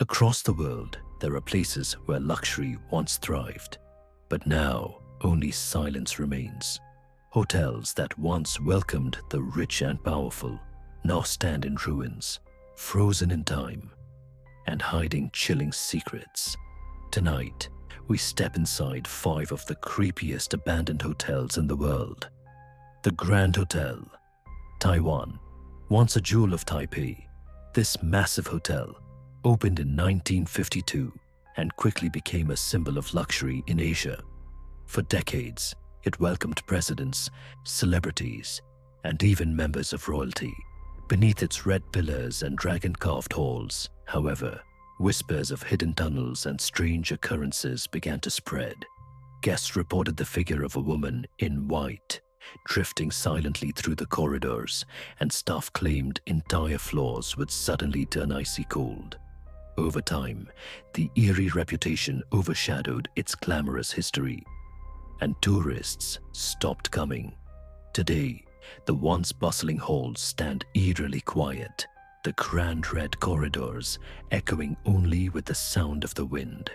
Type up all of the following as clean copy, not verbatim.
Across the world, there are places where luxury once thrived, but now only silence remains. Hotels that once welcomed the rich and powerful now stand in ruins, frozen in time, and hiding chilling secrets. Tonight, we step inside 5 of the creepiest abandoned hotels in the world. The Grand Hotel, Taiwan. Once a jewel of Taipei, this massive hotel opened in 1952 and quickly became a symbol of luxury in Asia. For decades, it welcomed presidents, celebrities, and even members of royalty. Beneath its red pillars and dragon-carved halls, however, whispers of hidden tunnels and strange occurrences began to spread. Guests reported the figure of a woman in white, drifting silently through the corridors, and staff claimed entire floors would suddenly turn icy cold. Over time, the eerie reputation overshadowed its glamorous history, and tourists stopped coming. Today, the once bustling halls stand eerily quiet, the grand red corridors echoing only with the sound of the wind.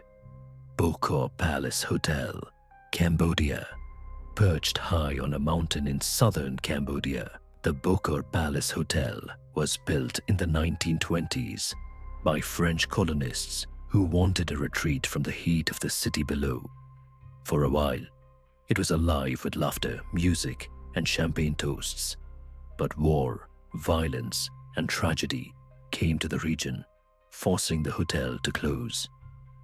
Bokor Palace Hotel, Cambodia. Perched high on a mountain in southern Cambodia, the Bokor Palace Hotel was built in the 1920s by French colonists who wanted a retreat from the heat of the city below. For a while, it was alive with laughter, music, and champagne toasts. But war, violence, and tragedy came to the region, forcing the hotel to close.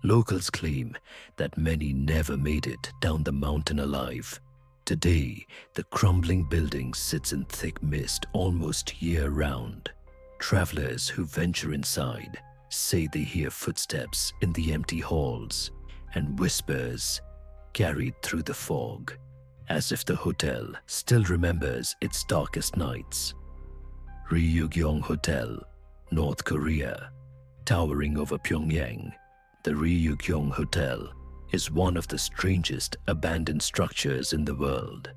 Locals claim that many never made it down the mountain alive. Today, the crumbling building sits in thick mist almost year-round. Travelers who venture inside say they hear footsteps in the empty halls and whispers carried through the fog, as if the hotel still remembers its darkest nights. Ryugyong Hotel, North Korea. Towering over Pyongyang, the Ryugyong Hotel is one of the strangest abandoned structures in the world.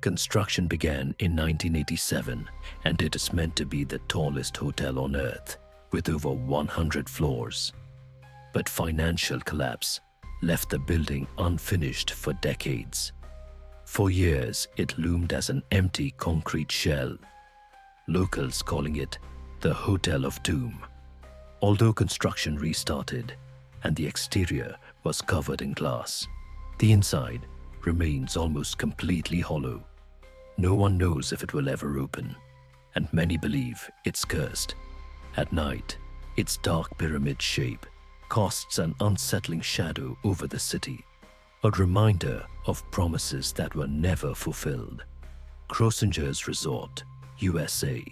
Construction began in 1987, and it is meant to be the tallest hotel on Earth, with over 100 floors. But financial collapse left the building unfinished for decades. For years, it loomed as an empty concrete shell, locals calling it the Hotel of Doom. Although construction restarted and the exterior was covered in glass, the inside remains almost completely hollow. No one knows if it will ever open, and many believe it's cursed. At night, its dark pyramid shape casts an unsettling shadow over the city, a reminder of promises that were never fulfilled. Grossinger's Resort, USA.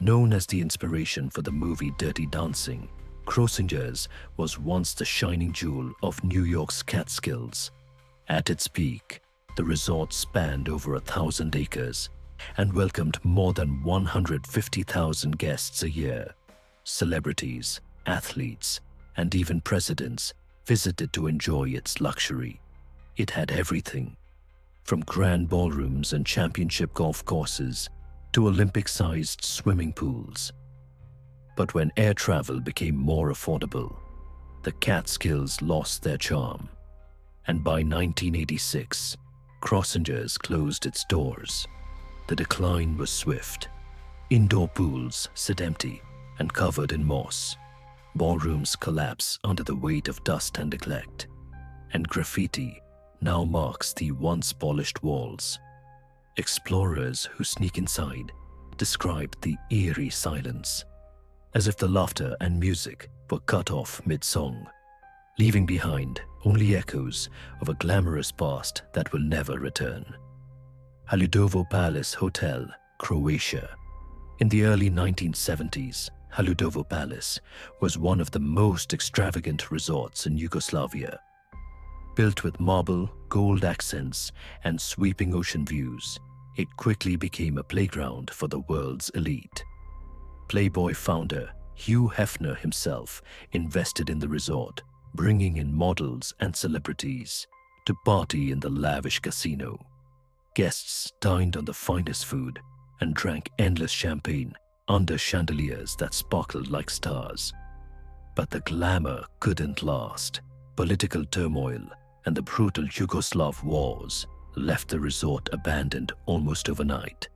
Known as the inspiration for the movie Dirty Dancing, Grossinger's was once the shining jewel of New York's Catskills. At its peak, the resort spanned over 1,000 acres and welcomed more than 150,000 guests a year. Celebrities, athletes, and even presidents visited to enjoy its luxury. It had everything, from grand ballrooms and championship golf courses to Olympic-sized swimming pools. But when air travel became more affordable, the Catskills lost their charm, and by 1986, Grossinger's closed its doors. The decline was swift. Indoor pools sit empty and covered in moss. Ballrooms collapse under the weight of dust and neglect, and graffiti now marks the once polished walls. Explorers who sneak inside describe the eerie silence, as if the laughter and music were cut off mid-song, leaving behind only echoes of a glamorous past that will never return. Haludovo Palace Hotel, Croatia. In the early 1970s, Haludovo Palace was one of the most extravagant resorts in Yugoslavia. Built with marble, gold accents, and sweeping ocean views, it quickly became a playground for the world's elite. Playboy founder Hugh Hefner himself invested in the resort, bringing in models and celebrities to party in the lavish casino. Guests dined on the finest food and drank endless champagne under chandeliers that sparkled like stars. But the glamour couldn't last. Political turmoil and the brutal Yugoslav wars left the resort abandoned almost overnight.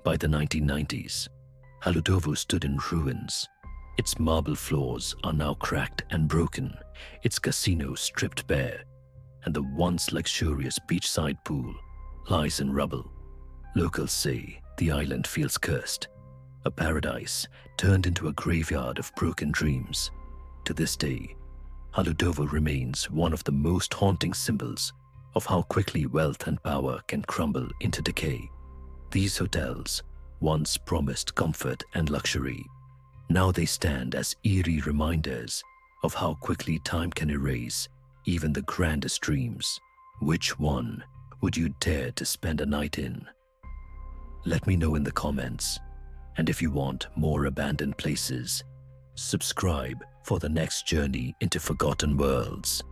By the 1990s, Haludovo stood in ruins. Its marble floors are now cracked and broken, its casino stripped bare, and the once luxurious beachside pool lies in rubble. Locals say the island feels cursed, a paradise turned into a graveyard of broken dreams. To this day, Haludovo remains one of the most haunting symbols of how quickly wealth and power can crumble into decay. These hotels, once promised comfort and luxury, now they stand as eerie reminders of how quickly time can erase even the grandest dreams. Which one would you dare to spend a night in? Let me know in the comments. And if you want more abandoned places, subscribe for the next journey into forgotten worlds.